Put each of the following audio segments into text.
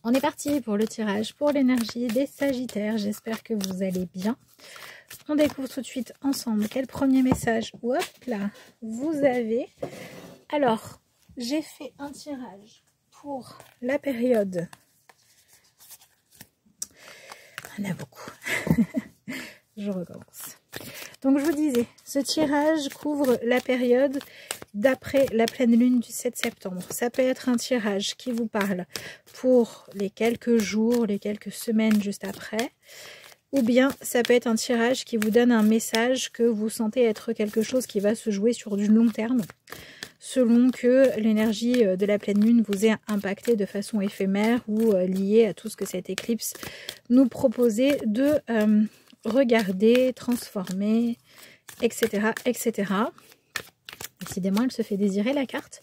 On est parti pour le tirage pour l'énergie des Sagittaires. J'espère que vous allez bien. On découvre tout de suite ensemble quel premier message, hop là, vous avez. Alors, j'ai fait un tirage pour la période. Il y en a beaucoup. Je recommence. Donc, je vous disais, ce tirage couvre la période d'après la pleine lune du 7 septembre. Ça peut être un tirage qui vous parle pour les quelques jours, les quelques semaines juste après. Ou bien ça peut être un tirage qui vous donne un message que vous sentez être quelque chose qui va se jouer sur du long terme, selon que l'énergie de la pleine lune vous ait impacté de façon éphémère ou liée à tout ce que cette éclipse nous proposait de regarder, transformer, etc., etc. Décidément, elle se fait désirer la carte.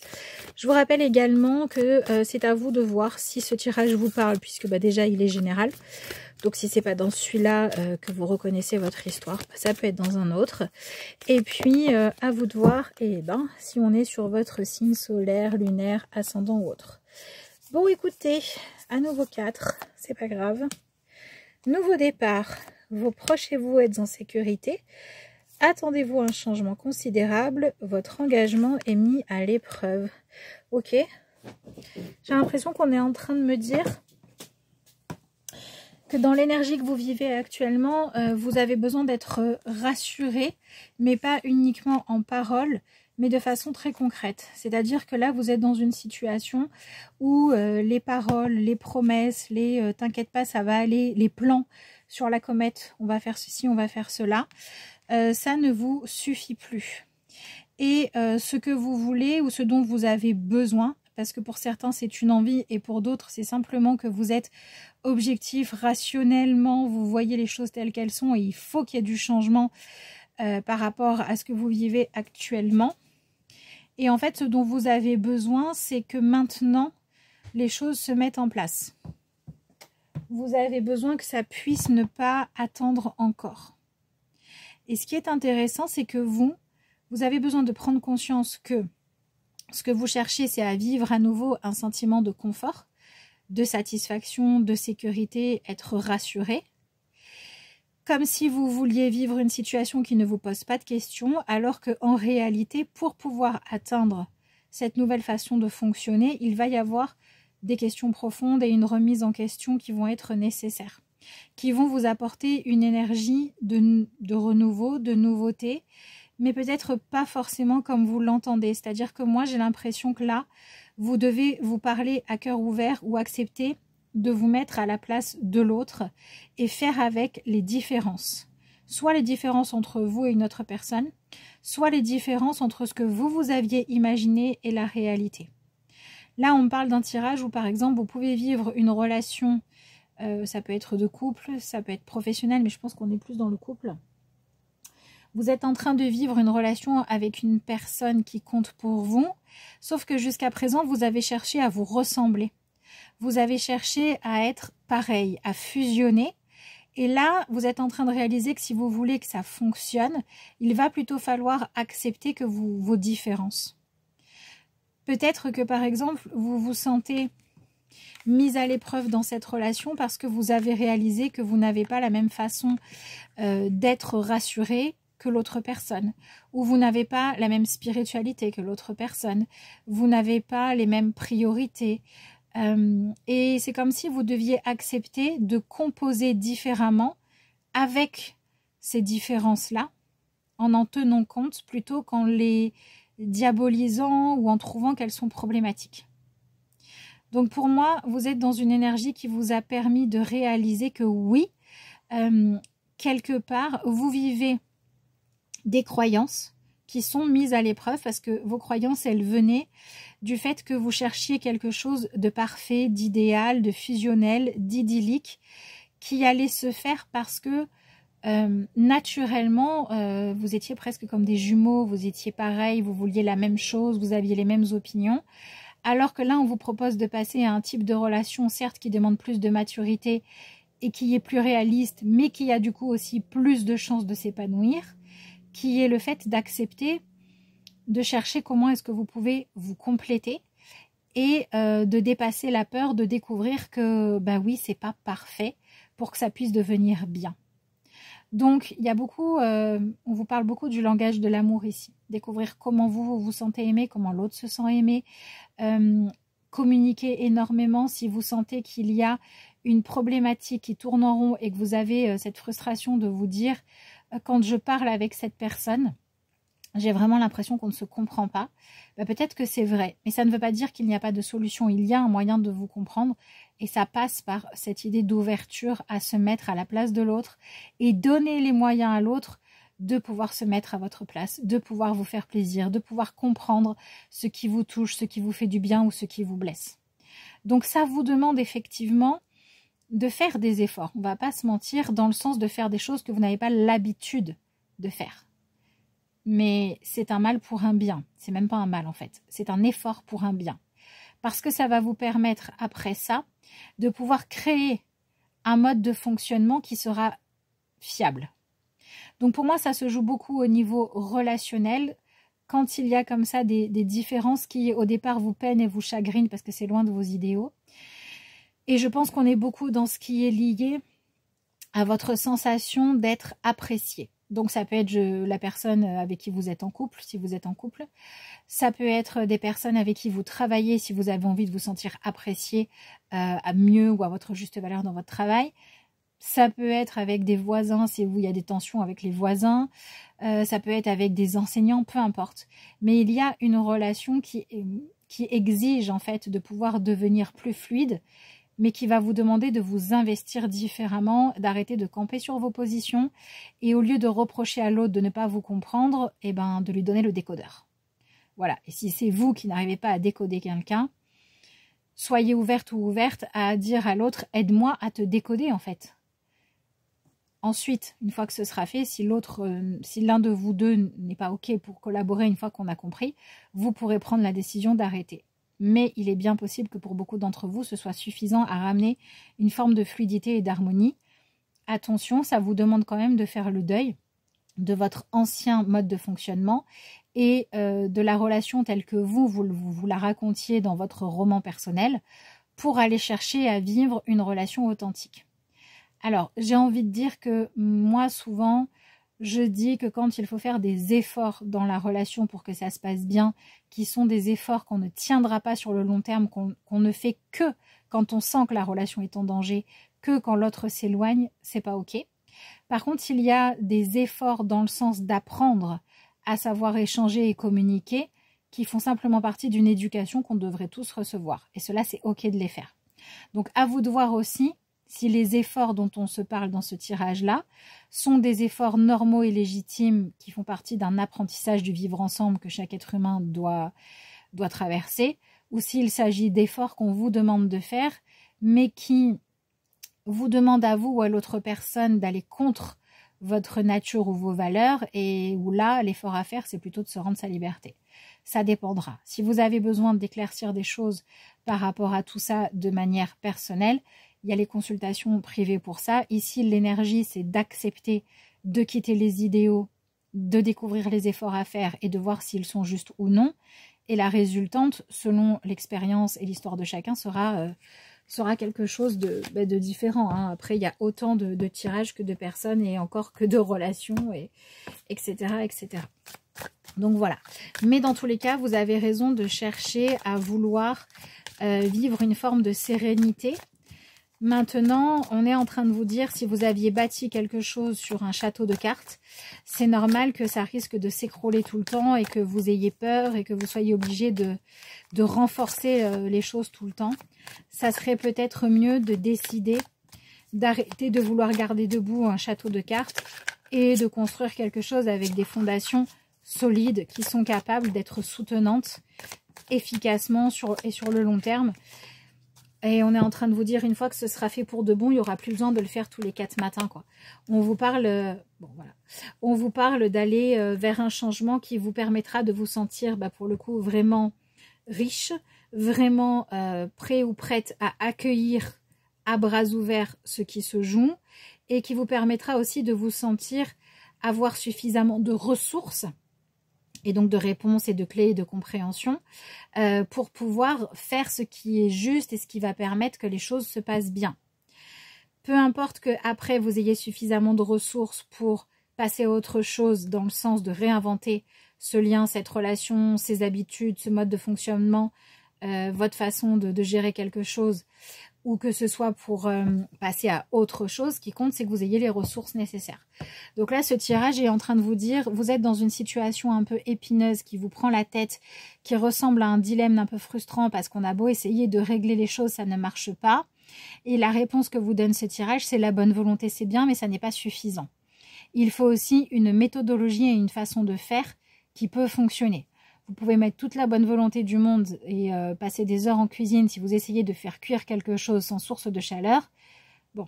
Je vous rappelle également que c'est à vous de voir si ce tirage vous parle, puisque déjà il est général. Donc si c'est pas dans celui-là que vous reconnaissez votre histoire, ça peut être dans un autre. Et puis à vous de voir si on est sur votre signe solaire, lunaire, ascendant ou autre. Bon, écoutez, à nouveau 4, c'est pas grave. Nouveau départ, vos proches et vous êtes en sécurité. Attendez-vous à un changement considérable, votre engagement est mis à l'épreuve. Ok, j'ai l'impression qu'on est en train de me dire que dans l'énergie que vous vivez actuellement, vous avez besoin d'être rassuré, mais pas uniquement en parole, mais de façon très concrète. C'est-à-dire que là, vous êtes dans une situation où les paroles, les promesses, les t'inquiète pas, ça va aller, les plans sur la comète, on va faire ceci, on va faire cela, ça ne vous suffit plus. Et ce que vous voulez ou ce dont vous avez besoin, parce que pour certains c'est une envie et pour d'autres c'est simplement que vous êtes objectif, rationnellement, vous voyez les choses telles qu'elles sont et il faut qu'il y ait du changement par rapport à ce que vous vivez actuellement. Et en fait, ce dont vous avez besoin, c'est que maintenant, les choses se mettent en place. Vous avez besoin que ça puisse ne pas attendre encore. Et ce qui est intéressant, c'est que vous avez besoin de prendre conscience que ce que vous cherchez, c'est à vivre à nouveau un sentiment de confort, de satisfaction, de sécurité, être rassuré. Comme si vous vouliez vivre une situation qui ne vous pose pas de questions, alors qu'en réalité, pour pouvoir atteindre cette nouvelle façon de fonctionner, il va y avoir des questions profondes et une remise en question qui vont être nécessaires, qui vont vous apporter une énergie de renouveau, de nouveauté, mais peut-être pas forcément comme vous l'entendez. C'est-à-dire que moi, j'ai l'impression que là, vous devez vous parler à cœur ouvert ou accepter de vous mettre à la place de l'autre et faire avec les différences. Soit les différences entre vous et une autre personne, soit les différences entre ce que vous aviez imaginé et la réalité. Là, on parle d'un tirage où, par exemple, vous pouvez vivre une relation, ça peut être de couple, ça peut être professionnel, mais je pense qu'on est plus dans le couple. Vous êtes en train de vivre une relation avec une personne qui compte pour vous, sauf que jusqu'à présent, vous avez cherché à vous ressembler. Vous avez cherché à être pareil, à fusionner. Et là, vous êtes en train de réaliser que si vous voulez que ça fonctionne, il va plutôt falloir accepter que vos différences. Peut-être que, par exemple, vous vous sentez mise à l'épreuve dans cette relation parce que vous avez réalisé que vous n'avez pas la même façon d'être rassuré que l'autre personne, ou vous n'avez pas la même spiritualité que l'autre personne, vous n'avez pas les mêmes priorités, et c'est comme si vous deviez accepter de composer différemment avec ces différences-là, en tenant compte plutôt qu'en les diabolisant ou en trouvant qu'elles sont problématiques. Donc pour moi, vous êtes dans une énergie qui vous a permis de réaliser que oui, quelque part, vous vivez des croyances qui sont mises à l'épreuve parce que vos croyances, elles venaient du fait que vous cherchiez quelque chose de parfait, d'idéal, de fusionnel, d'idyllique qui allait se faire parce que naturellement, vous étiez presque comme des jumeaux, vous étiez pareil, vous vouliez la même chose, vous aviez les mêmes opinions. Alors que là, on vous propose de passer à un type de relation, certes, qui demande plus de maturité et qui est plus réaliste, mais qui a du coup aussi plus de chances de s'épanouir, qui est le fait d'accepter, de chercher comment est-ce que vous pouvez vous compléter et de dépasser la peur de découvrir que bah oui, c'est pas parfait pour que ça puisse devenir bien. Donc il y a beaucoup, on vous parle beaucoup du langage de l'amour ici. Découvrir comment vous vous sentez aimé, comment l'autre se sent aimé. Communiquer énormément si vous sentez qu'il y a une problématique qui tourne en rond et que vous avez cette frustration de vous dire quand je parle avec cette personne, j'ai vraiment l'impression qu'on ne se comprend pas. Bah, peut-être que c'est vrai, mais ça ne veut pas dire qu'il n'y a pas de solution. Il y a un moyen de vous comprendre et ça passe par cette idée d'ouverture à se mettre à la place de l'autre et donner les moyens à l'autre de pouvoir se mettre à votre place, de pouvoir vous faire plaisir, de pouvoir comprendre ce qui vous touche, ce qui vous fait du bien ou ce qui vous blesse. Donc ça vous demande effectivement de faire des efforts. On ne va pas se mentir dans le sens de faire des choses que vous n'avez pas l'habitude de faire. Mais c'est un mal pour un bien. C'est même pas un mal en fait. C'est un effort pour un bien. Parce que ça va vous permettre après ça de pouvoir créer un mode de fonctionnement qui sera fiable. Donc pour moi, ça se joue beaucoup au niveau relationnel. Quand il y a comme ça des différences qui au départ vous peinent et vous chagrinent parce que c'est loin de vos idéaux. Et je pense qu'on est beaucoup dans ce qui est lié à votre sensation d'être apprécié. Donc ça peut être la personne avec qui vous êtes en couple, si vous êtes en couple. Ça peut être des personnes avec qui vous travaillez, si vous avez envie de vous sentir apprécié à mieux ou à votre juste valeur dans votre travail. Ça peut être avec des voisins, si il y a des tensions avec les voisins. Ça peut être avec des enseignants, peu importe. Mais il y a une relation qui exige en fait de pouvoir devenir plus fluide, mais qui va vous demander de vous investir différemment, d'arrêter de camper sur vos positions et au lieu de reprocher à l'autre de ne pas vous comprendre, eh ben, de lui donner le décodeur. Voilà. Et si c'est vous qui n'arrivez pas à décoder quelqu'un, soyez ouverte ou ouverte à dire à l'autre « aide-moi à te décoder en fait ». Ensuite, une fois que ce sera fait, si l'un de vous deux n'est pas OK pour collaborer une fois qu'on a compris, vous pourrez prendre la décision d'arrêter. Mais il est bien possible que pour beaucoup d'entre vous, ce soit suffisant à ramener une forme de fluidité et d'harmonie. Attention, ça vous demande quand même de faire le deuil de votre ancien mode de fonctionnement et de la relation telle que vous la racontiez dans votre roman personnel pour aller chercher à vivre une relation authentique. Alors, j'ai envie de dire que moi, souvent, je dis que quand il faut faire des efforts dans la relation pour que ça se passe bien, qui sont des efforts qu'on ne tiendra pas sur le long terme, qu'on ne fait que quand on sent que la relation est en danger, que quand l'autre s'éloigne, c'est pas OK. Par contre, il y a des efforts dans le sens d'apprendre à savoir échanger et communiquer qui font simplement partie d'une éducation qu'on devrait tous recevoir. Et cela, c'est OK de les faire. Donc, à vous de voir aussi si les efforts dont on se parle dans ce tirage-là sont des efforts normaux et légitimes qui font partie d'un apprentissage du vivre ensemble que chaque être humain doit traverser, ou s'il s'agit d'efforts qu'on vous demande de faire, mais qui vous demandent à vous ou à l'autre personne d'aller contre votre nature ou vos valeurs, et où là, l'effort à faire, c'est plutôt de se rendre sa liberté. Ça dépendra. Si vous avez besoin d'éclaircir des choses par rapport à tout ça de manière personnelle, il y a les consultations privées pour ça. Ici, l'énergie, c'est d'accepter de quitter les idéaux, de découvrir les efforts à faire et de voir s'ils sont justes ou non. Et la résultante, selon l'expérience et l'histoire de chacun, sera quelque chose de différent. Hein. Après, il y a autant de tirages que de personnes et encore que de relations, etc., etc. Donc voilà. Mais dans tous les cas, vous avez raison de chercher à vouloir vivre une forme de sérénité. Maintenant, on est en train de vous dire, si vous aviez bâti quelque chose sur un château de cartes, c'est normal que ça risque de s'écrouler tout le temps et que vous ayez peur et que vous soyez obligé de renforcer les choses tout le temps. Ça serait peut-être mieux de décider d'arrêter de vouloir garder debout un château de cartes et de construire quelque chose avec des fondations solides qui sont capables d'être soutenantes efficacement sur le long terme. Et on est en train de vous dire, une fois que ce sera fait pour de bon, il n'y aura plus besoin de le faire tous les 4 matins, quoi. On vous parle, on vous parle d'aller vers un changement qui vous permettra de vous sentir, pour le coup, vraiment riche, vraiment prêt ou prête à accueillir à bras ouverts ce qui se joue et qui vous permettra aussi de vous sentir avoir suffisamment de ressources et donc de réponses et de clés et de compréhension pour pouvoir faire ce qui est juste et ce qui va permettre que les choses se passent bien. Peu importe qu'après vous ayez suffisamment de ressources pour passer à autre chose dans le sens de réinventer ce lien, cette relation, ces habitudes, ce mode de fonctionnement, votre façon de gérer quelque chose, ou que ce soit pour passer à autre chose, ce qui compte, c'est que vous ayez les ressources nécessaires. Donc là, ce tirage est en train de vous dire, vous êtes dans une situation un peu épineuse qui vous prend la tête, qui ressemble à un dilemme un peu frustrant parce qu'on a beau essayer de régler les choses, ça ne marche pas. Et la réponse que vous donne ce tirage, c'est la bonne volonté, c'est bien, mais ça n'est pas suffisant. Il faut aussi une méthodologie et une façon de faire qui peut fonctionner. Vous pouvez mettre toute la bonne volonté du monde et passer des heures en cuisine si vous essayez de faire cuire quelque chose sans source de chaleur. Bon,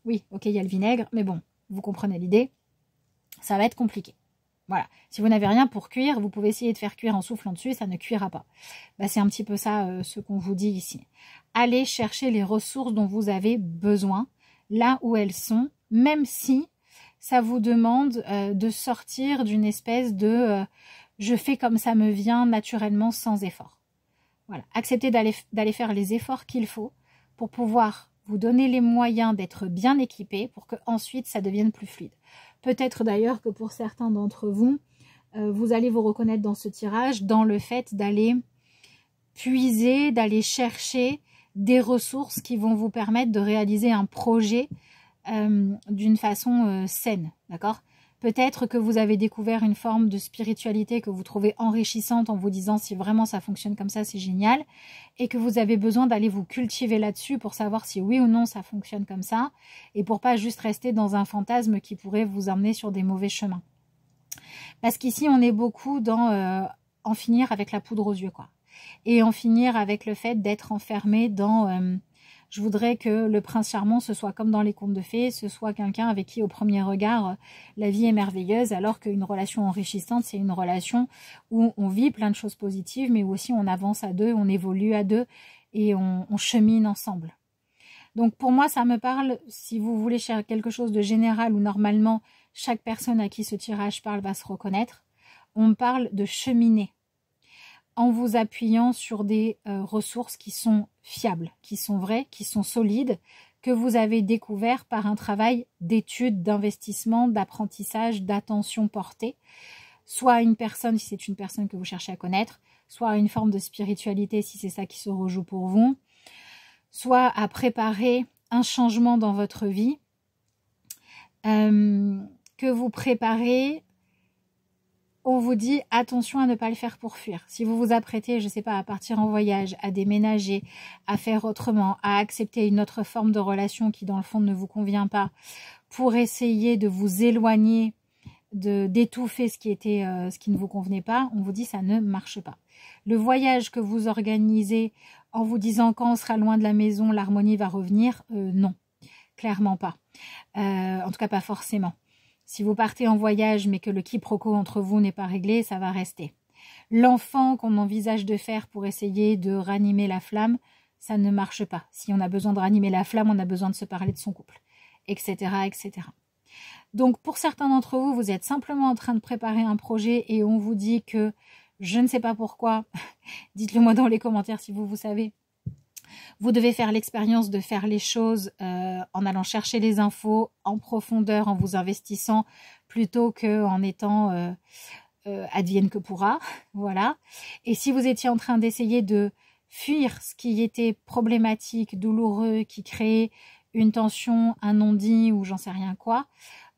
oui, ok, il y a le vinaigre, mais bon, vous comprenez l'idée. Ça va être compliqué. Voilà. Si vous n'avez rien pour cuire, vous pouvez essayer de faire cuire en soufflant dessus, ça ne cuira pas. Bah, c'est un petit peu ça ce qu'on vous dit ici. Allez chercher les ressources dont vous avez besoin, là où elles sont, même si ça vous demande de sortir d'une espèce de je fais comme ça me vient naturellement sans effort. Voilà. Acceptez d'aller faire les efforts qu'il faut pour pouvoir vous donner les moyens d'être bien équipé pour que ensuite ça devienne plus fluide. Peut-être d'ailleurs que pour certains d'entre vous, vous allez vous reconnaître dans ce tirage, dans le fait d'aller puiser, d'aller chercher des ressources qui vont vous permettre de réaliser un projet d'une façon saine, d'accord ? Peut-être que vous avez découvert une forme de spiritualité que vous trouvez enrichissante en vous disant si vraiment ça fonctionne comme ça, c'est génial, et que vous avez besoin d'aller vous cultiver là-dessus pour savoir si oui ou non ça fonctionne comme ça, et pour pas juste rester dans un fantasme qui pourrait vous emmener sur des mauvais chemins. Parce qu'ici, on est beaucoup dans en finir avec la poudre aux yeux, quoi. Et en finir avec le fait d'être enfermé dans... je voudrais que le prince charmant, ce soit comme dans les contes de fées, ce soit quelqu'un avec qui, au premier regard, la vie est merveilleuse, alors qu'une relation enrichissante, c'est une relation où on vit plein de choses positives, mais où aussi on avance à deux, on évolue à deux et on chemine ensemble. Donc pour moi, ça me parle, si vous voulez chercher quelque chose de général où normalement chaque personne à qui ce tirage parle va se reconnaître, on parle de cheminer en vous appuyant sur des ressources qui sont fiables, qui sont vraies, qui sont solides, que vous avez découvert par un travail d'étude, d'investissement, d'apprentissage, d'attention portée, soit à une personne si c'est une personne que vous cherchez à connaître, soit à une forme de spiritualité si c'est ça qui se rejoue pour vous, soit à préparer un changement dans votre vie, que vous préparez. On vous dit attention à ne pas le faire pour fuir. Si vous vous apprêtez, je ne sais pas, à partir en voyage, à déménager, à faire autrement, à accepter une autre forme de relation qui dans le fond ne vous convient pas, pour essayer de vous éloigner, d'étouffer ce qui ne vous convenait pas, on vous dit ça ne marche pas. Le voyage que vous organisez en vous disant quand on sera loin de la maison, l'harmonie va revenir, non, clairement pas. En tout cas pas forcément. Si vous partez en voyage mais que le quiproquo entre vous n'est pas réglé, ça va rester. L'enfant qu'on envisage de faire pour essayer de ranimer la flamme, ça ne marche pas. Si on a besoin de ranimer la flamme, on a besoin de se parler de son couple, etc., etc. Donc pour certains d'entre vous, vous êtes simplement en train de préparer un projet et on vous dit que je ne sais pas pourquoi, dites-le moi dans les commentaires si vous savez. Vous devez faire l'expérience de faire les choses en allant chercher les infos en profondeur, en vous investissant, plutôt qu'en étant advienne que pourra. Voilà. Et si vous étiez en train d'essayer de fuir ce qui était problématique, douloureux, qui créait une tension, un non-dit ou j'en sais rien quoi,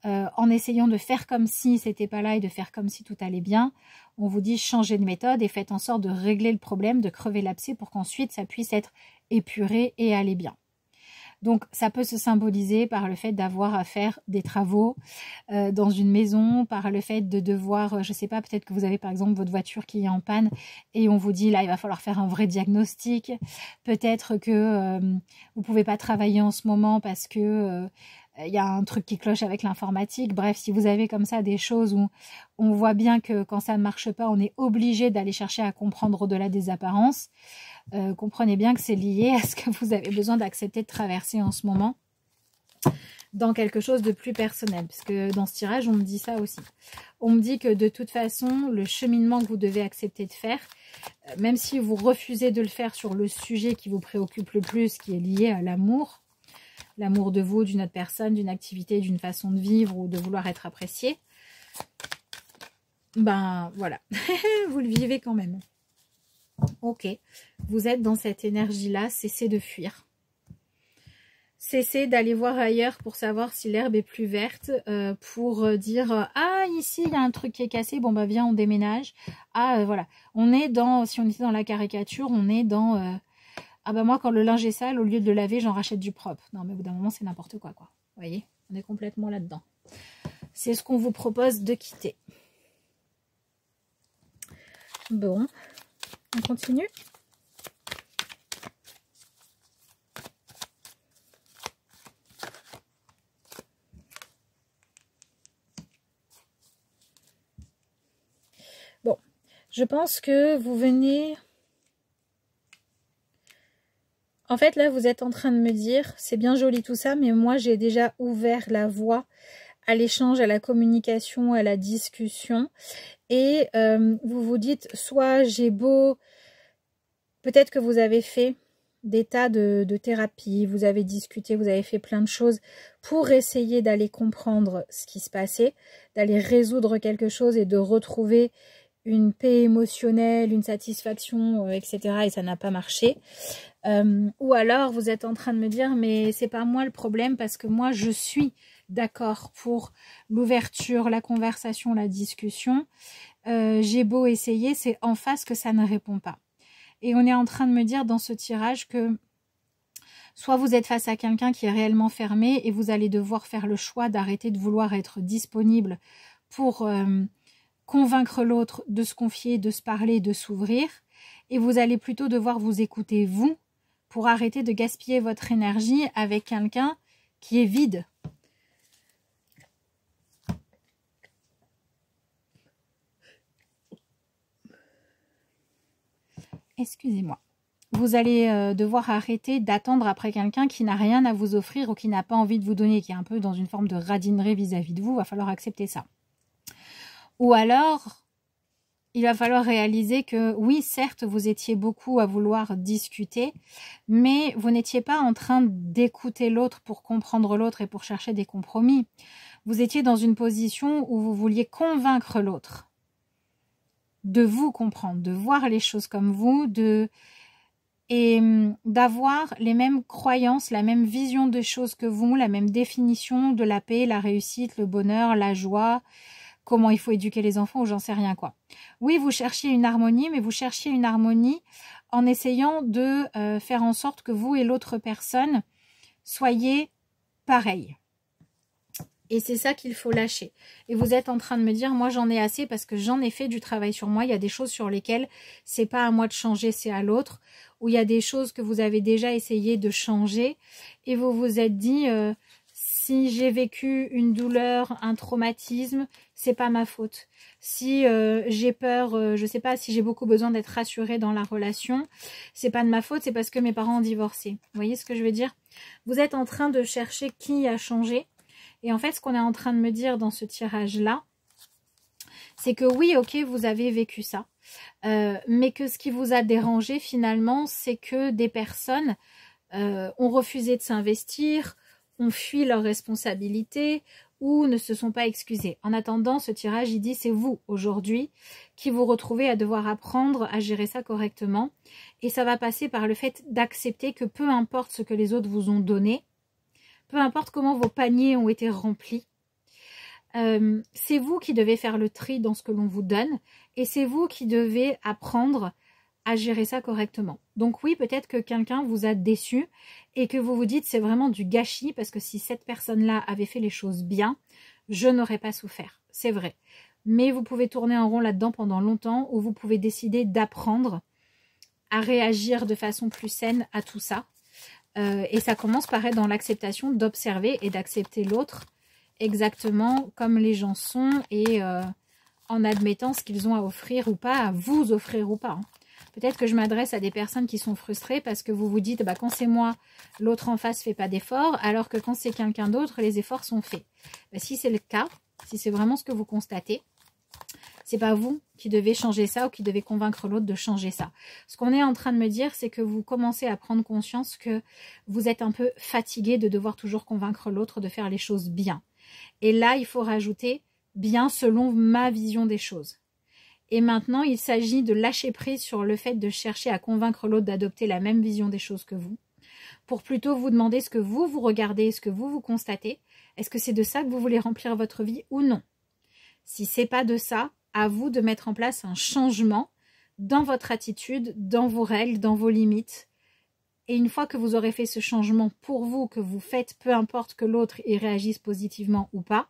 en essayant de faire comme si c'était pas là et de faire comme si tout allait bien, on vous dit changez de méthode et faites en sorte de régler le problème, de crever l'abcès pour qu'ensuite ça puisse être épuré et aller bien. Donc ça peut se symboliser par le fait d'avoir à faire des travaux dans une maison, par le fait de devoir, je sais pas, peut-être que vous avez par exemple votre voiture qui est en panne et on vous dit là il va falloir faire un vrai diagnostic, peut-être que vous pouvez pas travailler en ce moment parce que il y a un truc qui cloche avec l'informatique. Bref, si vous avez comme ça des choses où on voit bien que quand ça ne marche pas, on est obligé d'aller chercher à comprendre au-delà des apparences, comprenez bien que c'est lié à ce que vous avez besoin d'accepter de traverser en ce moment. dans quelque chose de plus personnel. Parce que dans ce tirage, on me dit ça aussi. On me dit que de toute façon, le cheminement que vous devez accepter de faire, même si vous refusez de le faire sur le sujet qui vous préoccupe le plus, qui est lié à l'amour de vous, d'une autre personne, d'une activité, d'une façon de vivre ou de vouloir être apprécié, ben voilà, vous le vivez quand même. Ok, vous êtes dans cette énergie-là, cessez de fuir. Cessez d'aller voir ailleurs pour savoir si l'herbe est plus verte, pour dire ah ici il y a un truc qui est cassé, bon bah viens on déménage. Ah voilà, on est dans, si on était dans la caricature, on est dans ah bah moi quand le linge est sale, au lieu de le laver, j'en rachète du propre. Non mais au bout d'un moment c'est n'importe quoi quoi. Vous voyez, on est complètement là-dedans. C'est ce qu'on vous propose de quitter. Bon, on continue. Bon, je pense que vous venez... En fait, là, vous êtes en train de me dire, c'est bien joli tout ça, mais moi, j'ai déjà ouvert la voie à l'échange, à la communication, à la discussion. Et vous vous dites, soit j'ai beau... Peut-être que vous avez fait des tas de thérapies, vous avez discuté, vous avez fait plein de choses pour essayer d'aller comprendre ce qui se passait, d'aller résoudre quelque chose et de retrouver une paix émotionnelle, une satisfaction, etc. Et ça n'a pas marché. Ou alors vous êtes en train de me dire mais c'est pas moi le problème parce que moi je suis d'accord pour l'ouverture, la conversation, la discussion. J'ai beau essayer, c'est en face que ça ne répond pas. Et on est en train de me dire dans ce tirage que soit vous êtes face à quelqu'un qui est réellement fermé et vous allez devoir faire le choix d'arrêter de vouloir être disponible pour convaincre l'autre de se confier, de se parler, de s'ouvrir. Et vous allez plutôt devoir vous écouter vous pour arrêter de gaspiller votre énergie avec quelqu'un qui est vide. Excusez-moi. Vous allez devoir arrêter d'attendre après quelqu'un qui n'a rien à vous offrir ou qui n'a pas envie de vous donner, qui est un peu dans une forme de radinerie vis-à-vis de vous. Il va falloir accepter ça. Ou alors, il va falloir réaliser que oui, certes, vous étiez beaucoup à vouloir discuter, mais vous n'étiez pas en train d'écouter l'autre pour comprendre l'autre et pour chercher des compromis. Vous étiez dans une position où vous vouliez convaincre l'autre de vous comprendre, de voir les choses comme vous, et d'avoir les mêmes croyances, la même vision des choses que vous, la même définition de la paix, la réussite, le bonheur, la joie, comment il faut éduquer les enfants ou j'en sais rien quoi. Oui, vous cherchiez une harmonie, mais vous cherchiez une harmonie en essayant de faire en sorte que vous et l'autre personne soyez pareils. Et c'est ça qu'il faut lâcher. Et vous êtes en train de me dire, moi j'en ai assez parce que j'en ai fait du travail sur moi. Il y a des choses sur lesquelles c'est pas à moi de changer, c'est à l'autre. Ou il y a des choses que vous avez déjà essayé de changer. Et vous vous êtes dit, si j'ai vécu une douleur, un traumatisme, c'est pas ma faute. Si j'ai peur, je sais pas, si j'ai beaucoup besoin d'être rassurée dans la relation, c'est pas de ma faute, c'est parce que mes parents ont divorcé. Vous voyez ce que je veux dire? Vous êtes en train de chercher qui a changé. Et en fait, ce qu'on est en train de me dire dans ce tirage-là, c'est que oui, ok, vous avez vécu ça. Mais que ce qui vous a dérangé finalement, c'est que des personnes ont refusé de s'investir, ont fui leurs responsabilités ou ne se sont pas excusées. En attendant, ce tirage, il dit c'est vous aujourd'hui qui vous retrouvez à devoir apprendre à gérer ça correctement. Et ça va passer par le fait d'accepter que peu importe ce que les autres vous ont donné, peu importe comment vos paniers ont été remplis, c'est vous qui devez faire le tri dans ce que l'on vous donne et c'est vous qui devez apprendre à gérer ça correctement. Donc oui, peut-être que quelqu'un vous a déçu et que vous vous dites c'est vraiment du gâchis parce que si cette personne-là avait fait les choses bien, je n'aurais pas souffert. C'est vrai. Mais vous pouvez tourner en rond là-dedans pendant longtemps ou vous pouvez décider d'apprendre à réagir de façon plus saine à tout ça. Et ça commence par être dans l'acceptation d'observer et d'accepter l'autre exactement comme les gens sont et en admettant ce qu'ils ont à offrir ou pas, à vous offrir ou pas. Hein. Peut-être que je m'adresse à des personnes qui sont frustrées parce que vous vous dites, bah, quand c'est moi, l'autre en face fait pas d'efforts, alors que quand c'est quelqu'un d'autre, les efforts sont faits. Bah, si c'est le cas, si c'est vraiment ce que vous constatez, c'est pas vous qui devez changer ça ou qui devez convaincre l'autre de changer ça. Ce qu'on est en train de me dire, c'est que vous commencez à prendre conscience que vous êtes un peu fatigué de devoir toujours convaincre l'autre de faire les choses bien. Et là, il faut rajouter bien selon ma vision des choses. Et maintenant, il s'agit de lâcher prise sur le fait de chercher à convaincre l'autre d'adopter la même vision des choses que vous, pour plutôt vous demander ce que vous regardez, ce que vous constatez. Est-ce que c'est de ça que vous voulez remplir votre vie ou non? Si c'est pas de ça, à vous de mettre en place un changement dans votre attitude, dans vos règles, dans vos limites. Et une fois que vous aurez fait ce changement pour vous, que vous faites, peu importe que l'autre y réagisse positivement ou pas,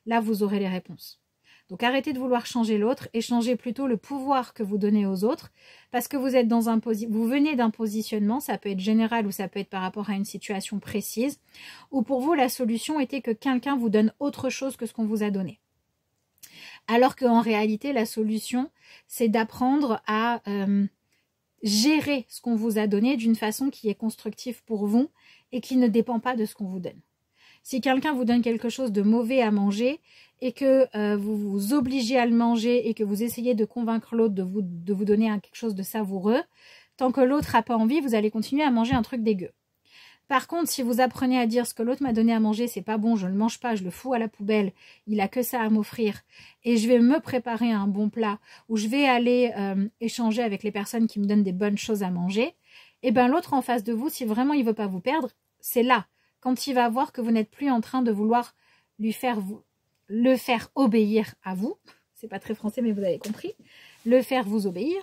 là vous aurez les réponses. Donc arrêtez de vouloir changer l'autre et changez plutôt le pouvoir que vous donnez aux autres, parce que vous êtes dans vous venez d'un positionnement, ça peut être général ou ça peut être par rapport à une situation précise, où pour vous la solution était que quelqu'un vous donne autre chose que ce qu'on vous a donné. Alors qu'en réalité la solution c'est d'apprendre à gérer ce qu'on vous a donné d'une façon qui est constructive pour vous et qui ne dépend pas de ce qu'on vous donne. Si quelqu'un vous donne quelque chose de mauvais à manger et que vous vous obligez à le manger et que vous essayez de convaincre l'autre de vous donner quelque chose de savoureux, tant que l'autre n'a pas envie, vous allez continuer à manger un truc dégueu. Par contre, si vous apprenez à dire ce que l'autre m'a donné à manger, c'est pas bon, je ne le mange pas, je le fous à la poubelle, il a que ça à m'offrir, et je vais me préparer un bon plat, ou je vais aller échanger avec les personnes qui me donnent des bonnes choses à manger, et bien l'autre en face de vous, si vraiment il veut pas vous perdre, c'est là, quand il va voir que vous n'êtes plus en train de vouloir le faire obéir à vous, c'est pas très français mais vous avez compris, le faire vous obéir.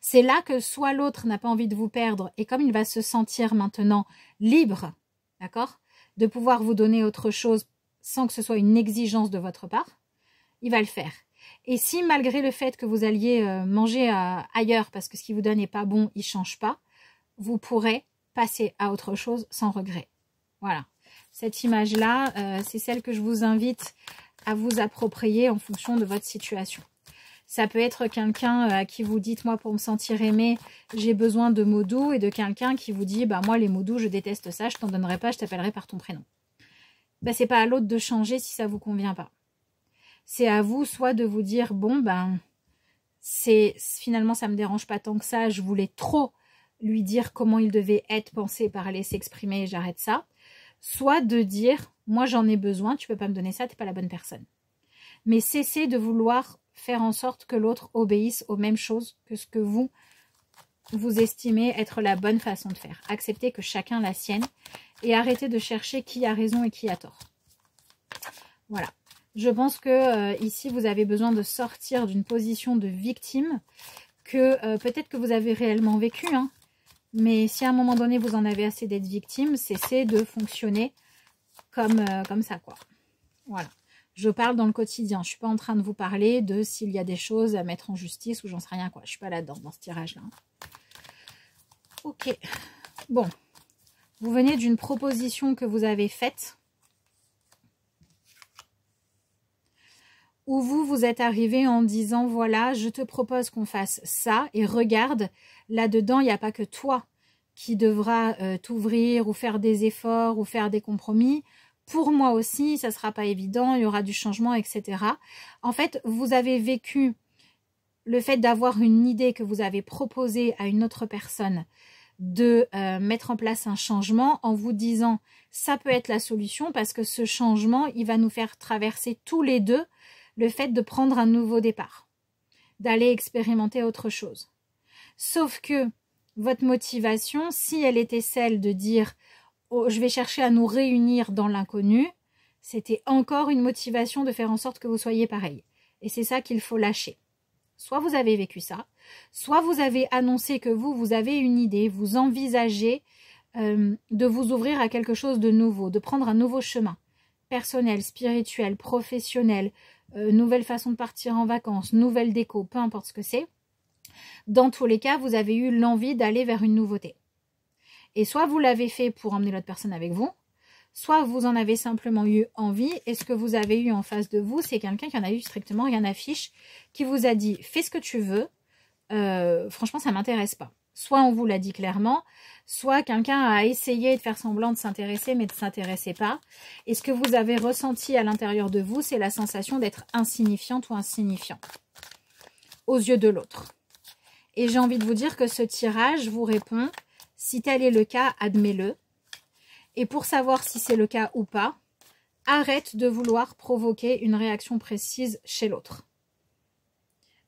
C'est là que soit l'autre n'a pas envie de vous perdre et comme il va se sentir maintenant libre, d'accord, de pouvoir vous donner autre chose sans que ce soit une exigence de votre part, il va le faire. Et si malgré le fait que vous alliez manger ailleurs parce que ce qu'il vous donne n'est pas bon, il ne change pas, vous pourrez passer à autre chose sans regret. Voilà. Cette image-là, c'est celle que je vous invite à vous approprier en fonction de votre situation. Ça peut être quelqu'un à qui vous dites, moi, pour me sentir aimé, j'ai besoin de mots doux, et de quelqu'un qui vous dit, bah moi, les mots doux, je déteste ça, je t'en donnerai pas, je t'appellerai par ton prénom. Ben, c'est pas à l'autre de changer si ça vous convient pas. C'est à vous, soit de vous dire, bon, ben, finalement, ça me dérange pas tant que ça, je voulais trop lui dire comment il devait être, penser, parler, s'exprimer, j'arrête ça. Soit de dire, moi, j'en ai besoin, tu peux pas me donner ça, t'es pas la bonne personne. Mais cessez de vouloir faire en sorte que l'autre obéisse aux mêmes choses que ce que vous estimez être la bonne façon de faire. Acceptez que chacun la sienne et arrêtez de chercher qui a raison et qui a tort. Voilà. Je pense que ici, vous avez besoin de sortir d'une position de victime que peut-être que vous avez réellement vécu, hein, mais si à un moment donné, vous en avez assez d'être victime, cessez de fonctionner comme ça, quoi. Voilà. Je parle dans le quotidien. Je ne suis pas en train de vous parler de s'il y a des choses à mettre en justice ou j'en sais rien quoi. Je ne suis pas là-dedans, dans ce tirage-là. Ok. Bon. Vous venez d'une proposition que vous avez faite. Où vous êtes arrivé en disant, voilà, je te propose qu'on fasse ça. Et regarde, là-dedans, il n'y a pas que toi qui devra t'ouvrir ou faire des efforts ou faire des compromis. Pour moi aussi, ça ne sera pas évident, il y aura du changement, etc. En fait, vous avez vécu le fait d'avoir une idée que vous avez proposée à une autre personne de mettre en place un changement en vous disant ça peut être la solution parce que ce changement, il va nous faire traverser tous les deux le fait de prendre un nouveau départ, d'aller expérimenter autre chose. Sauf que votre motivation, si elle était celle de dire je vais chercher à nous réunir dans l'inconnu, c'était encore une motivation de faire en sorte que vous soyez pareil. Et c'est ça qu'il faut lâcher. Soit vous avez vécu ça, soit vous avez annoncé que vous avez une idée, vous envisagez de vous ouvrir à quelque chose de nouveau, de prendre un nouveau chemin, personnel, spirituel, professionnel, nouvelle façon de partir en vacances, nouvelle déco, peu importe ce que c'est. Dans tous les cas, vous avez eu l'envie d'aller vers une nouveauté. Et soit vous l'avez fait pour emmener l'autre personne avec vous, soit vous en avez simplement eu envie et ce que vous avez eu en face de vous, c'est quelqu'un qui en a eu strictement rien à fiche, qui vous a dit « fais ce que tu veux, franchement, ça m'intéresse pas. Soit on vous l'a dit clairement, soit quelqu'un a essayé de faire semblant de s'intéresser, mais ne s'intéressait pas. Et ce que vous avez ressenti à l'intérieur de vous, c'est la sensation d'être insignifiante ou insignifiant aux yeux de l'autre. Et j'ai envie de vous dire que ce tirage vous répond, si tel est le cas, admets-le. Et pour savoir si c'est le cas ou pas, arrête de vouloir provoquer une réaction précise chez l'autre.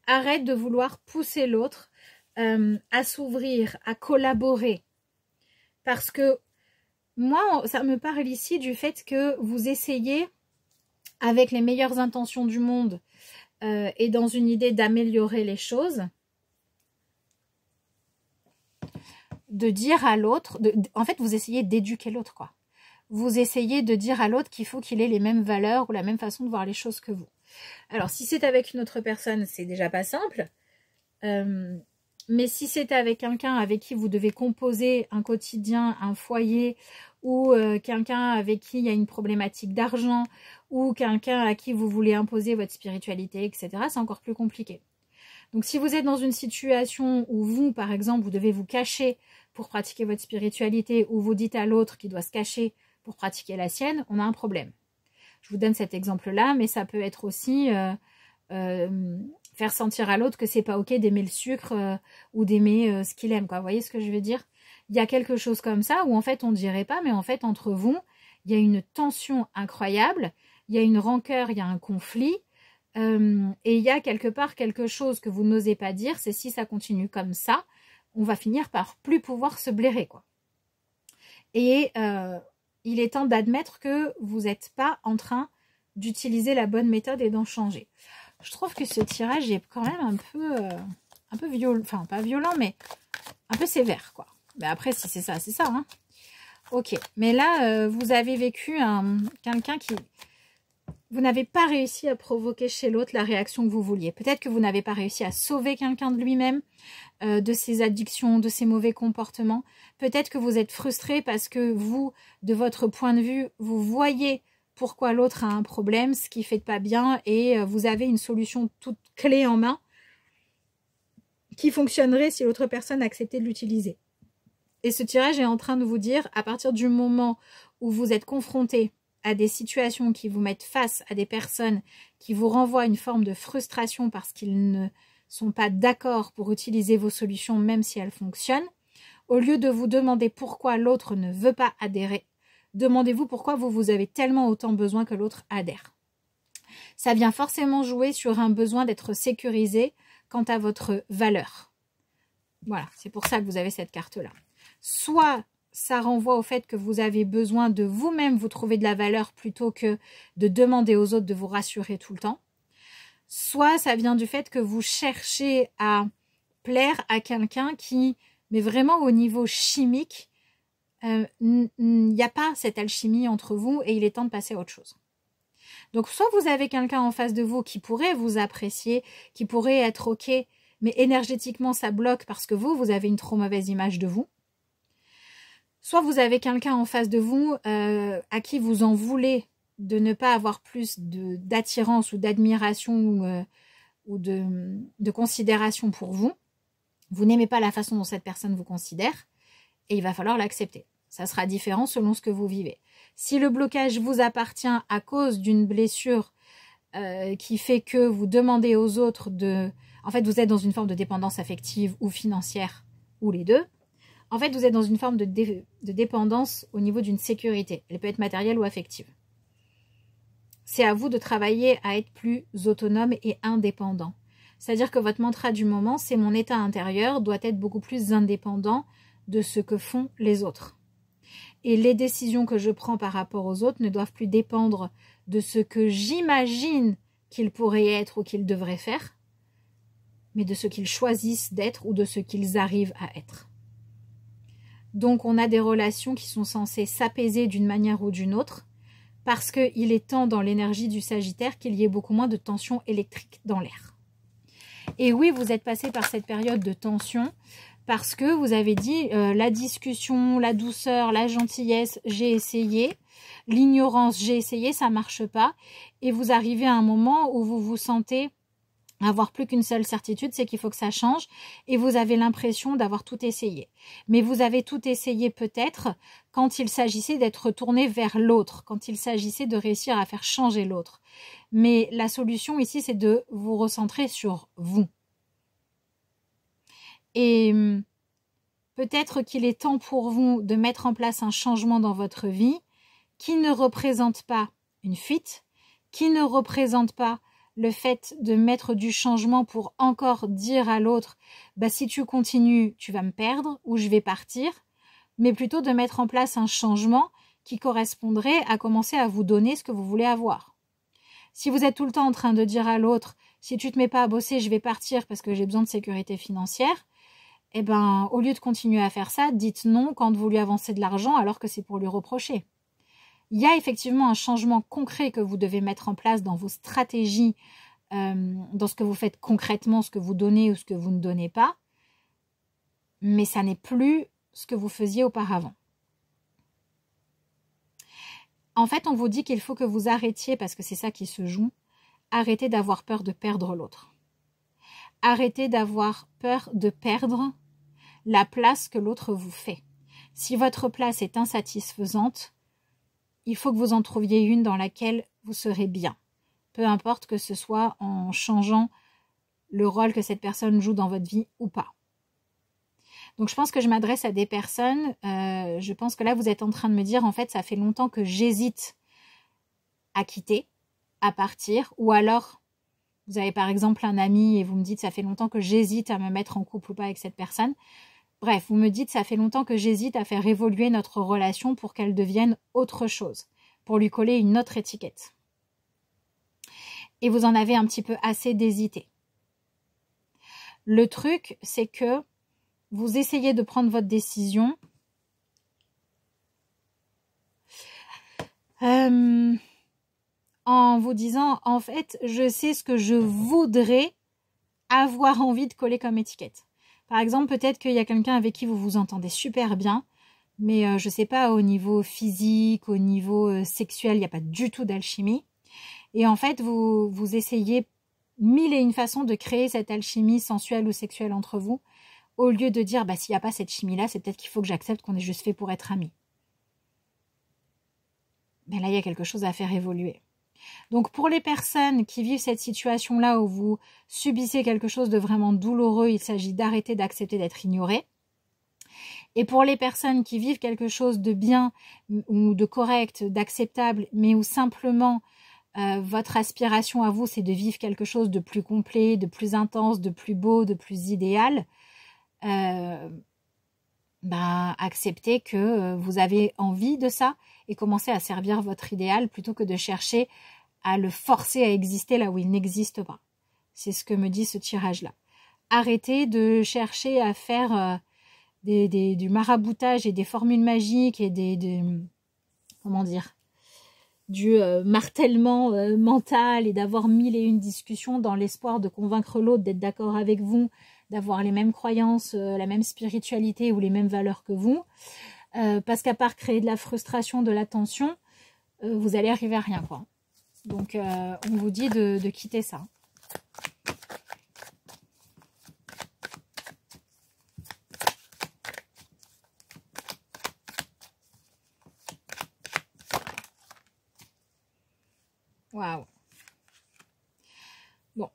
Arrête de vouloir pousser l'autre à s'ouvrir, à collaborer. Parce que moi, ça me parle ici du fait que vous essayez, avec les meilleures intentions du monde et dans une idée d'améliorer les choses, de dire à l'autre, en fait, vous essayez d'éduquer l'autre, quoi. Vous essayez de dire à l'autre qu'il faut qu'il ait les mêmes valeurs ou la même façon de voir les choses que vous. Alors, si c'est avec une autre personne, c'est déjà pas simple. Mais si c'est avec quelqu'un avec qui vous devez composer un quotidien, un foyer, ou quelqu'un avec qui il y a une problématique d'argent, ou quelqu'un à qui vous voulez imposer votre spiritualité, etc., c'est encore plus compliqué. Donc, si vous êtes dans une situation où vous, par exemple, vous devez vous cacher pour pratiquer votre spiritualité, ou vous dites à l'autre qu'il doit se cacher pour pratiquer la sienne, on a un problème. Je vous donne cet exemple-là, mais ça peut être aussi faire sentir à l'autre que c'est pas ok d'aimer le sucre ou d'aimer ce qu'il aime, quoi. Vous voyez ce que je veux dire? Il y a quelque chose comme ça où en fait on ne dirait pas, mais en fait entre vous, il y a une tension incroyable, il y a une rancœur, il y a un conflit, et il y a quelque part quelque chose que vous n'osez pas dire, c'est si ça continue comme ça, on va finir par plus pouvoir se blairer, quoi. Et il est temps d'admettre que vous n'êtes pas en train d'utiliser la bonne méthode et d'en changer. Je trouve que ce tirage est quand même un peu violent, enfin pas violent, mais un peu sévère, quoi. Mais après, si c'est ça, c'est ça, hein. Ok, mais là, vous avez vécu quelqu'un qui... Vous n'avez pas réussi à provoquer chez l'autre la réaction que vous vouliez. Peut-être que vous n'avez pas réussi à sauver quelqu'un de lui-même, de ses addictions, de ses mauvais comportements. Peut-être que vous êtes frustré parce que vous, de votre point de vue, vous voyez pourquoi l'autre a un problème, ce qui ne fait pas bien, et vous avez une solution toute clé en main qui fonctionnerait si l'autre personne acceptait de l'utiliser. Et ce tirage est en train de vous dire, à partir du moment où vous êtes confronté à des situations qui vous mettent face à des personnes qui vous renvoient une forme de frustration parce qu'ils ne sont pas d'accord pour utiliser vos solutions même si elles fonctionnent, au lieu de vous demander pourquoi l'autre ne veut pas adhérer, demandez-vous pourquoi vous avez tellement autant besoin que l'autre adhère. Ça vient forcément jouer sur un besoin d'être sécurisé quant à votre valeur. Voilà, c'est pour ça que vous avez cette carte-là. Soit ça renvoie au fait que vous avez besoin de vous-même vous trouver de la valeur plutôt que de demander aux autres de vous rassurer tout le temps. Soit ça vient du fait que vous cherchez à plaire à quelqu'un qui, mais vraiment au niveau chimique, il n'y a pas cette alchimie entre vous et il est temps de passer à autre chose. Donc soit vous avez quelqu'un en face de vous qui pourrait vous apprécier, qui pourrait être ok, mais énergétiquement ça bloque parce que vous avez une trop mauvaise image de vous. Soit vous avez quelqu'un en face de vous à qui vous en voulez de ne pas avoir plus d'attirance ou d'admiration ou de considération pour vous. Vous n'aimez pas la façon dont cette personne vous considère et il va falloir l'accepter. Ça sera différent selon ce que vous vivez. Si le blocage vous appartient à cause d'une blessure qui fait que vous demandez aux autres de... En fait, vous êtes dans une forme de dépendance affective ou financière, ou les deux. En fait, vous êtes dans une forme de dépendance au niveau d'une sécurité. Elle peut être matérielle ou affective. C'est à vous de travailler à être plus autonome et indépendant. C'est-à-dire que votre mantra du moment, c'est mon état intérieur doit être beaucoup plus indépendant de ce que font les autres. Et les décisions que je prends par rapport aux autres ne doivent plus dépendre de ce que j'imagine qu'ils pourraient être ou qu'ils devraient faire, mais de ce qu'ils choisissent d'être ou de ce qu'ils arrivent à être. Donc, on a des relations qui sont censées s'apaiser d'une manière ou d'une autre parce qu'il est temps dans l'énergie du Sagittaire qu'il y ait beaucoup moins de tension électrique dans l'air. Et oui, vous êtes passé par cette période de tension parce que vous avez dit la discussion, la douceur, la gentillesse, j'ai essayé. L'ignorance, j'ai essayé, ça ne marche pas. Et vous arrivez à un moment où vous vous sentez avoir plus qu'une seule certitude, c'est qu'il faut que ça change et vous avez l'impression d'avoir tout essayé. Mais vous avez tout essayé peut-être quand il s'agissait d'être tourné vers l'autre, quand il s'agissait de réussir à faire changer l'autre. Mais la solution ici, c'est de vous recentrer sur vous. Et peut-être qu'il est temps pour vous de mettre en place un changement dans votre vie qui ne représente pas une fuite, qui ne représente pas le fait de mettre du changement pour encore dire à l'autre bah, si tu continues, tu vas me perdre ou je vais partir, mais plutôt de mettre en place un changement qui correspondrait à commencer à vous donner ce que vous voulez avoir. Si vous êtes tout le temps en train de dire à l'autre si tu te mets pas à bosser, je vais partir parce que j'ai besoin de sécurité financière, eh ben, au lieu de continuer à faire ça, dites non quand vous lui avancez de l'argent alors que c'est pour lui reprocher. Il y a effectivement un changement concret que vous devez mettre en place dans vos stratégies, dans ce que vous faites concrètement, ce que vous donnez ou ce que vous ne donnez pas, mais ça n'est plus ce que vous faisiez auparavant. En fait, on vous dit qu'il faut que vous arrêtiez, parce que c'est ça qui se joue, arrêtez d'avoir peur de perdre l'autre. Arrêtez d'avoir peur de perdre la place que l'autre vous fait. Si votre place est insatisfaisante, il faut que vous en trouviez une dans laquelle vous serez bien. Peu importe que ce soit en changeant le rôle que cette personne joue dans votre vie ou pas. Donc je pense que je m'adresse à des personnes, je pense que là vous êtes en train de me dire en fait ça fait longtemps que j'hésite à quitter, à partir, ou alors vous avez par exemple un ami et vous me dites ça fait longtemps que j'hésite à me mettre en couple ou pas avec cette personne. Bref, vous me dites ça fait longtemps que j'hésite à faire évoluer notre relation pour qu'elle devienne autre chose, pour lui coller une autre étiquette. Et vous en avez un petit peu assez d'hésiter. Le truc, c'est que vous essayez de prendre votre décision en vous disant en fait, je sais ce que je voudrais avoir envie de coller comme étiquette. Par exemple, peut-être qu'il y a quelqu'un avec qui vous vous entendez super bien, mais je ne sais pas, au niveau physique, au niveau sexuel, il n'y a pas du tout d'alchimie. Et en fait, vous essayez mille et une façons de créer cette alchimie sensuelle ou sexuelle entre vous, au lieu de dire, bah, s'il n'y a pas cette chimie-là, c'est peut-être qu'il faut que j'accepte qu'on est juste fait pour être amis. Mais là, il y a quelque chose à faire évoluer. Donc pour les personnes qui vivent cette situation-là où vous subissez quelque chose de vraiment douloureux, il s'agit d'arrêter d'accepter d'être ignoré. Et pour les personnes qui vivent quelque chose de bien ou de correct, d'acceptable, mais où simplement votre aspiration à vous, c'est de vivre quelque chose de plus complet, de plus intense, de plus beau, de plus idéal, acceptez que vous avez envie de ça et commencez à servir votre idéal plutôt que de chercher à le forcer à exister là où il n'existe pas. C'est ce que me dit ce tirage-là. Arrêtez de chercher à faire du maraboutage et des formules magiques et du martèlement mental et d'avoir mille et une discussions dans l'espoir de convaincre l'autre d'être d'accord avec vous, d'avoir les mêmes croyances, la même spiritualité ou les mêmes valeurs que vous. Parce qu'à part créer de la frustration, de la tension, vous allez arriver à rien, quoi. Donc, on vous dit de quitter ça. Waouh. Bon.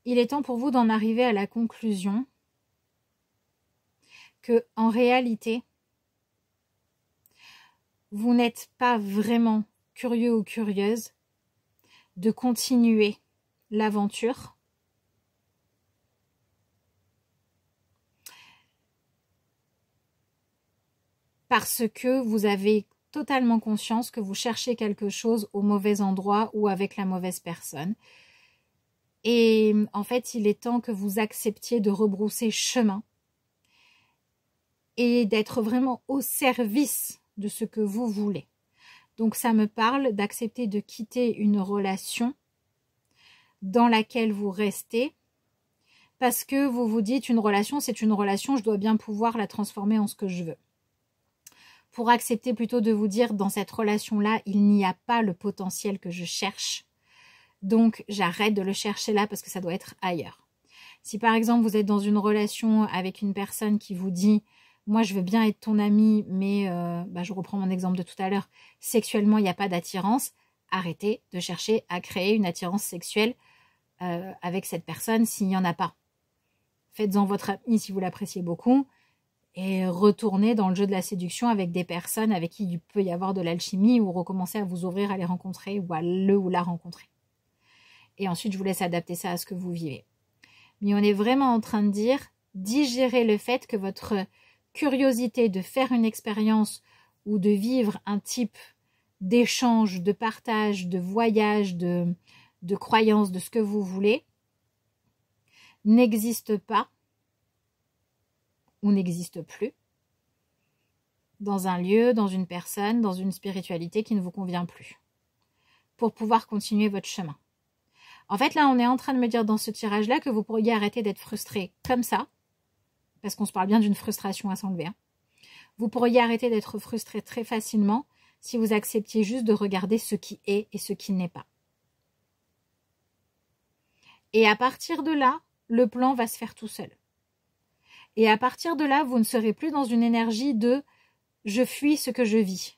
Il est temps pour vous d'en arriver à la conclusion que, en réalité, vous n'êtes pas vraiment curieux ou curieuse de continuer l'aventure parce que vous avez totalement conscience que vous cherchez quelque chose au mauvais endroit ou avec la mauvaise personne. Et en fait, il est temps que vous acceptiez de rebrousser chemin et d'être vraiment au service de ce que vous voulez. Donc ça me parle d'accepter de quitter une relation dans laquelle vous restez parce que vous vous dites une relation, c'est une relation, je dois bien pouvoir la transformer en ce que je veux. Pour accepter plutôt de vous dire dans cette relation-là, il n'y a pas le potentiel que je cherche. Donc, j'arrête de le chercher là parce que ça doit être ailleurs. Si par exemple, vous êtes dans une relation avec une personne qui vous dit « Moi, je veux bien être ton ami, mais je reprends mon exemple de tout à l'heure, sexuellement, il n'y a pas d'attirance », arrêtez de chercher à créer une attirance sexuelle avec cette personne s'il n'y en a pas. Faites-en votre ami si vous l'appréciez beaucoup et retournez dans le jeu de la séduction avec des personnes avec qui il peut y avoir de l'alchimie ou recommencer à vous ouvrir à les rencontrer ou à le ou la rencontrer. Et ensuite, je vous laisse adapter ça à ce que vous vivez. Mais on est vraiment en train de dire, digérez le fait que votre curiosité de faire une expérience ou de vivre un type d'échange, de partage, de voyage, de croyance, de ce que vous voulez, n'existe pas ou n'existe plus dans un lieu, dans une personne, dans une spiritualité qui ne vous convient plus pour pouvoir continuer votre chemin. En fait, là, on est en train de me dire dans ce tirage-là que vous pourriez arrêter d'être frustré comme ça, parce qu'on se parle bien d'une frustration à s'enlever. Hein. Vous pourriez arrêter d'être frustré très facilement si vous acceptiez juste de regarder ce qui est et ce qui n'est pas. Et à partir de là, le plan va se faire tout seul. Et à partir de là, vous ne serez plus dans une énergie de « je fuis ce que je vis ».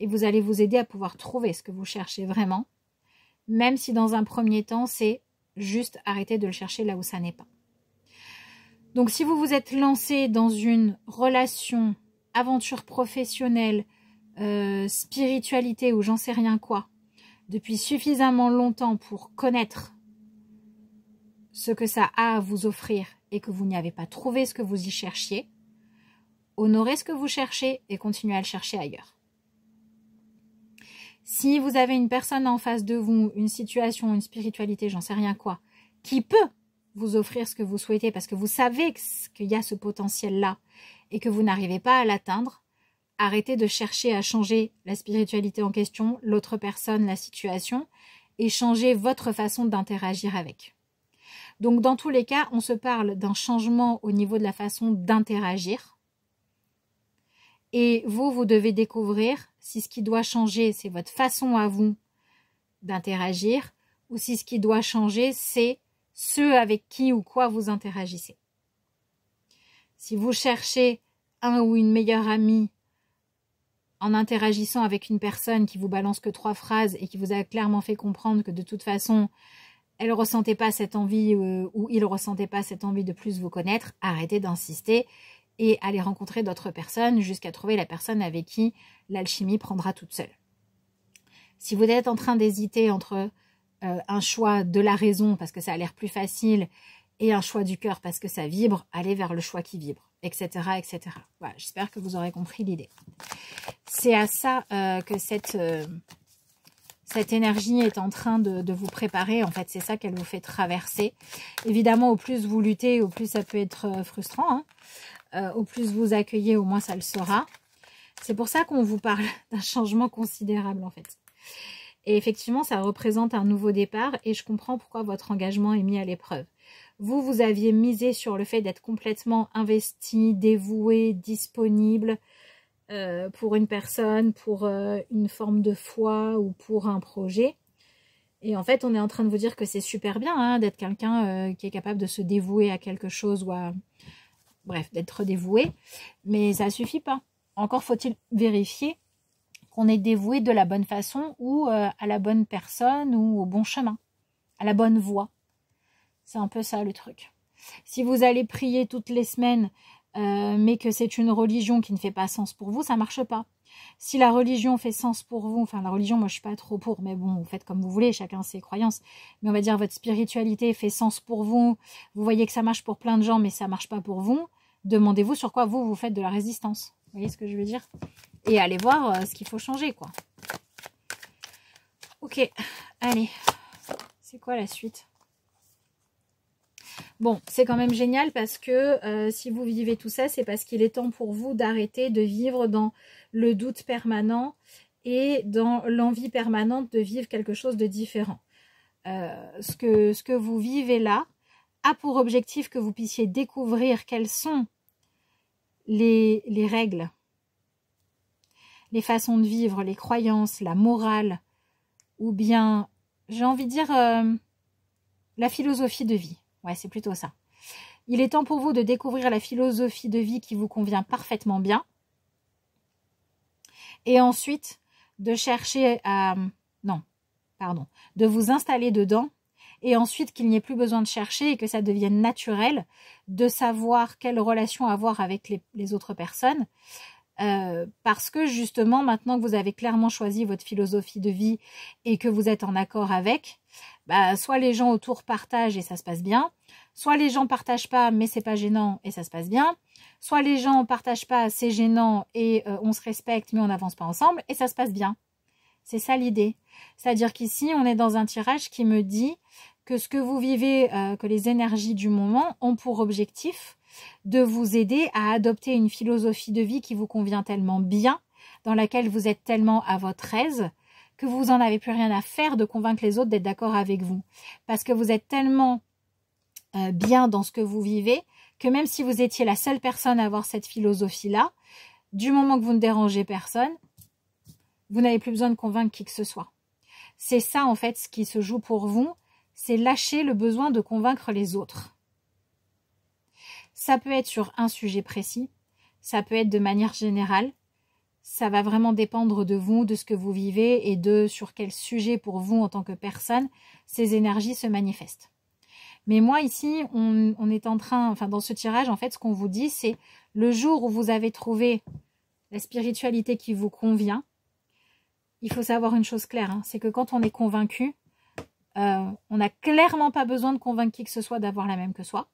Et vous allez vous aider à pouvoir trouver ce que vous cherchez vraiment, même si dans un premier temps, c'est juste arrêter de le chercher là où ça n'est pas. Donc si vous vous êtes lancé dans une relation, aventure professionnelle, spiritualité ou j'en sais rien quoi, depuis suffisamment longtemps pour connaître ce que ça a à vous offrir et que vous n'y avez pas trouvé ce que vous y cherchiez, honorez ce que vous cherchez et continuez à le chercher ailleurs. Si vous avez une personne en face de vous, une situation, une spiritualité, j'en sais rien quoi, qui peut vous offrir ce que vous souhaitez parce que vous savez qu'il y a ce potentiel-là et que vous n'arrivez pas à l'atteindre, arrêtez de chercher à changer la spiritualité en question, l'autre personne, la situation, et changez votre façon d'interagir avec. Donc dans tous les cas, on se parle d'un changement au niveau de la façon d'interagir. Et vous devez découvrir si ce qui doit changer, c'est votre façon à vous d'interagir, ou si ce qui doit changer, c'est ceux avec qui ou quoi vous interagissez. Si vous cherchez un ou une meilleure amie en interagissant avec une personne qui vous balance que 3 phrases et qui vous a clairement fait comprendre que de toute façon, elle ne ressentait pas cette envie ou il ne ressentait pas cette envie de plus vous connaître, arrêtez d'insister et allez rencontrer d'autres personnes jusqu'à trouver la personne avec qui l'alchimie prendra toute seule. Si vous êtes en train d'hésiter entre un choix de la raison parce que ça a l'air plus facile et un choix du cœur parce que ça vibre, allez vers le choix qui vibre, etc. etc. Voilà, j'espère que vous aurez compris l'idée. C'est à ça que cette énergie est en train de vous préparer. En fait, c'est ça qu'elle vous fait traverser. Évidemment, au plus vous luttez, au plus ça peut être frustrant. Hein. Au plus vous accueillez, au moins ça le sera. C'est pour ça qu'on vous parle d'un changement considérable, en fait. Et effectivement, ça représente un nouveau départ et je comprends pourquoi votre engagement est mis à l'épreuve. Vous aviez misé sur le fait d'être complètement investi, dévoué, disponible pour une personne, pour une forme de foi ou pour un projet. Et en fait, on est en train de vous dire que c'est super bien hein, d'être quelqu'un qui est capable de se dévouer à quelque chose ou à... Bref, d'être dévoué. Mais ça ne suffit pas. Encore faut-il vérifier qu'on est dévoué de la bonne façon ou à la bonne personne ou au bon chemin, à la bonne voie. C'est un peu ça le truc. Si vous allez prier toutes les semaines, mais que c'est une religion qui ne fait pas sens pour vous, ça ne marche pas. Si la religion fait sens pour vous, enfin la religion, moi je ne suis pas trop pour, mais bon, vous faites comme vous voulez, chacun ses croyances. Mais on va dire votre spiritualité fait sens pour vous, vous voyez que ça marche pour plein de gens, mais ça ne marche pas pour vous, demandez-vous sur quoi vous faites de la résistance. Vous voyez ce que je veux dire ? Et allez voir ce qu'il faut changer, quoi. Ok, allez. C'est quoi la suite ? Bon, c'est quand même génial parce que si vous vivez tout ça, c'est parce qu'il est temps pour vous d'arrêter de vivre dans le doute permanent et dans l'envie permanente de vivre quelque chose de différent. Ce que vous vivez là a pour objectif que vous puissiez découvrir quelles sont les règles, les façons de vivre, les croyances, la morale, ou bien j'ai envie de dire, la philosophie de vie. Ouais, c'est plutôt ça. Il est temps pour vous de découvrir la philosophie de vie qui vous convient parfaitement bien. Et ensuite, de chercher à... Non, pardon. De vous installer dedans. Et ensuite, qu'il n'y ait plus besoin de chercher et que ça devienne naturel. De savoir quelle relation avoir avec les autres personnes. Parce que justement, maintenant que vous avez clairement choisi votre philosophie de vie et que vous êtes en accord avec, bah, soit les gens autour partagent et ça se passe bien, soit les gens partagent pas mais c'est pas gênant et ça se passe bien, soit les gens partagent pas, c'est gênant et on se respecte mais on n'avance pas ensemble et ça se passe bien. C'est ça l'idée. C'est-à-dire qu'ici, on est dans un tirage qui me dit que ce que vous vivez, que les énergies du moment ont pour objectif de vous aider à adopter une philosophie de vie qui vous convient tellement bien, dans laquelle vous êtes tellement à votre aise, que vous n'en avez plus rien à faire de convaincre les autres d'être d'accord avec vous. Parce que vous êtes tellement bien dans ce que vous vivez, que même si vous étiez la seule personne à avoir cette philosophie-là, du moment que vous ne dérangez personne, vous n'avez plus besoin de convaincre qui que ce soit. C'est ça en fait ce qui se joue pour vous, c'est lâcher le besoin de convaincre les autres. Ça peut être sur un sujet précis, ça peut être de manière générale, ça va vraiment dépendre de vous, de ce que vous vivez et de sur quel sujet pour vous en tant que personne, ces énergies se manifestent. Mais moi ici, on est en train, enfin dans ce tirage, en fait, ce qu'on vous dit, c'est le jour où vous avez trouvé la spiritualité qui vous convient, il faut savoir une chose claire, hein, c'est que quand on est convaincu, on n'a clairement pas besoin de convaincre qui que ce soit d'avoir la même que soi.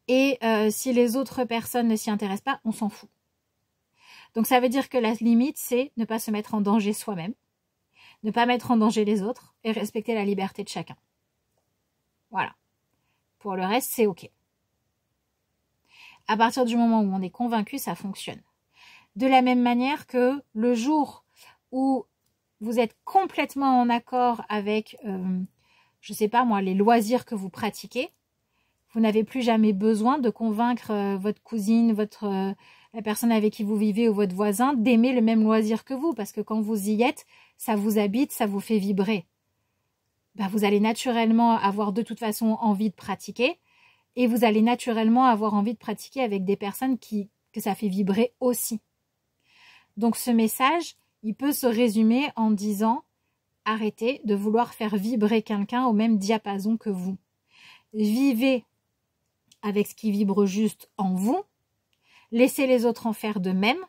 Et si les autres personnes ne s'y intéressent pas, on s'en fout. Donc ça veut dire que la limite, c'est ne pas se mettre en danger soi-même, ne pas mettre en danger les autres et respecter la liberté de chacun. Voilà. Pour le reste, c'est OK. À partir du moment où on est convaincu, ça fonctionne. De la même manière que le jour où vous êtes complètement en accord avec, je sais pas moi, les loisirs que vous pratiquez, vous n'avez plus jamais besoin de convaincre votre cousine, la personne avec qui vous vivez ou votre voisin d'aimer le même loisir que vous. Parce que quand vous y êtes, ça vous habite, ça vous fait vibrer. Ben, vous allez naturellement avoir de toute façon envie de pratiquer. Et vous allez naturellement avoir envie de pratiquer avec des personnes que ça fait vibrer aussi. Donc ce message, il peut se résumer en disant « Arrêtez de vouloir faire vibrer quelqu'un au même diapason que vous. Vivez avec ce qui vibre juste en vous, laissez les autres en faire de même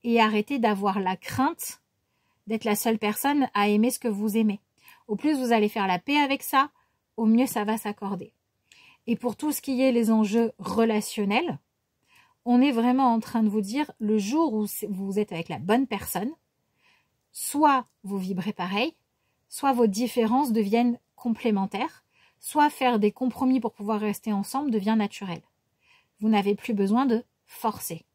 et arrêtez d'avoir la crainte d'être la seule personne à aimer ce que vous aimez. Au plus vous allez faire la paix avec ça, au mieux ça va s'accorder. Et pour tout ce qui est les enjeux relationnels, on est vraiment en train de vous dire, le jour où vous êtes avec la bonne personne, soit vous vibrez pareil, soit vos différences deviennent complémentaires, soit faire des compromis pour pouvoir rester ensemble devient naturel. Vous n'avez plus besoin de forcer.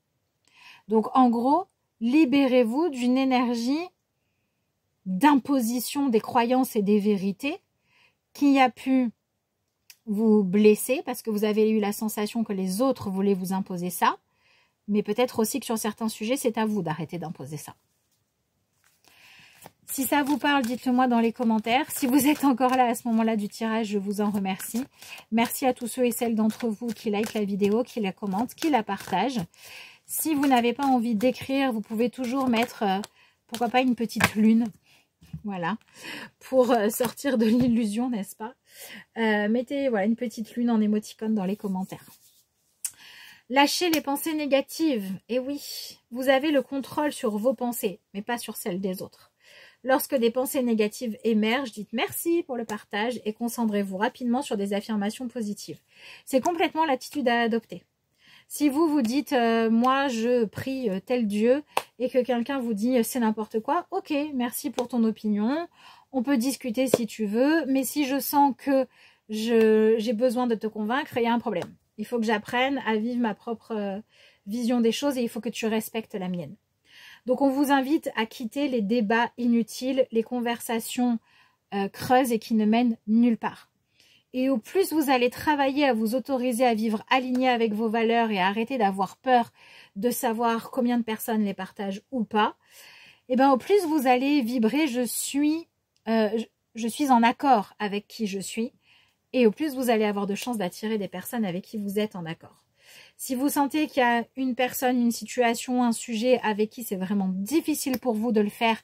Donc en gros, libérez-vous d'une énergie d'imposition des croyances et des vérités qui a pu vous blesser parce que vous avez eu la sensation que les autres voulaient vous imposer ça, mais peut-être aussi que sur certains sujets, c'est à vous d'arrêter d'imposer ça. Si ça vous parle, dites-le moi dans les commentaires. Si vous êtes encore là à ce moment-là du tirage, je vous en remercie. Merci à tous ceux et celles d'entre vous qui likent la vidéo, qui la commentent, qui la partagent. Si vous n'avez pas envie d'écrire, vous pouvez toujours mettre, pourquoi pas, une petite lune. Voilà, pour sortir de l'illusion, n'est-ce pas? Mettez voilà, une petite lune en émoticône dans les commentaires. Lâchez les pensées négatives. Et oui, vous avez le contrôle sur vos pensées, mais pas sur celles des autres. Lorsque des pensées négatives émergent, dites merci pour le partage et concentrez-vous rapidement sur des affirmations positives. C'est complètement l'attitude à adopter. Si vous vous dites moi je prie tel Dieu et que quelqu'un vous dit c'est n'importe quoi, ok, merci pour ton opinion, on peut discuter si tu veux, mais si je sens que j'ai besoin de te convaincre, il y a un problème. Il faut que j'apprenne à vivre ma propre vision des choses et il faut que tu respectes la mienne. Donc on vous invite à quitter les débats inutiles, les conversations creuses et qui ne mènent nulle part. Et au plus vous allez travailler à vous autoriser à vivre aligné avec vos valeurs et à arrêter d'avoir peur de savoir combien de personnes les partagent ou pas, et bien au plus vous allez vibrer je suis en accord avec qui je suis, et au plus vous allez avoir de chances d'attirer des personnes avec qui vous êtes en accord. Si vous sentez qu'il y a une personne, une situation, un sujet avec qui c'est vraiment difficile pour vous de le faire,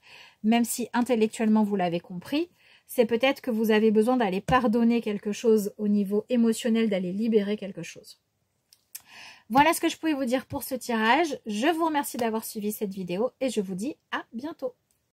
même si intellectuellement vous l'avez compris, c'est peut-être que vous avez besoin d'aller pardonner quelque chose au niveau émotionnel, d'aller libérer quelque chose. Voilà ce que je pouvais vous dire pour ce tirage. Je vous remercie d'avoir suivi cette vidéo et je vous dis à bientôt.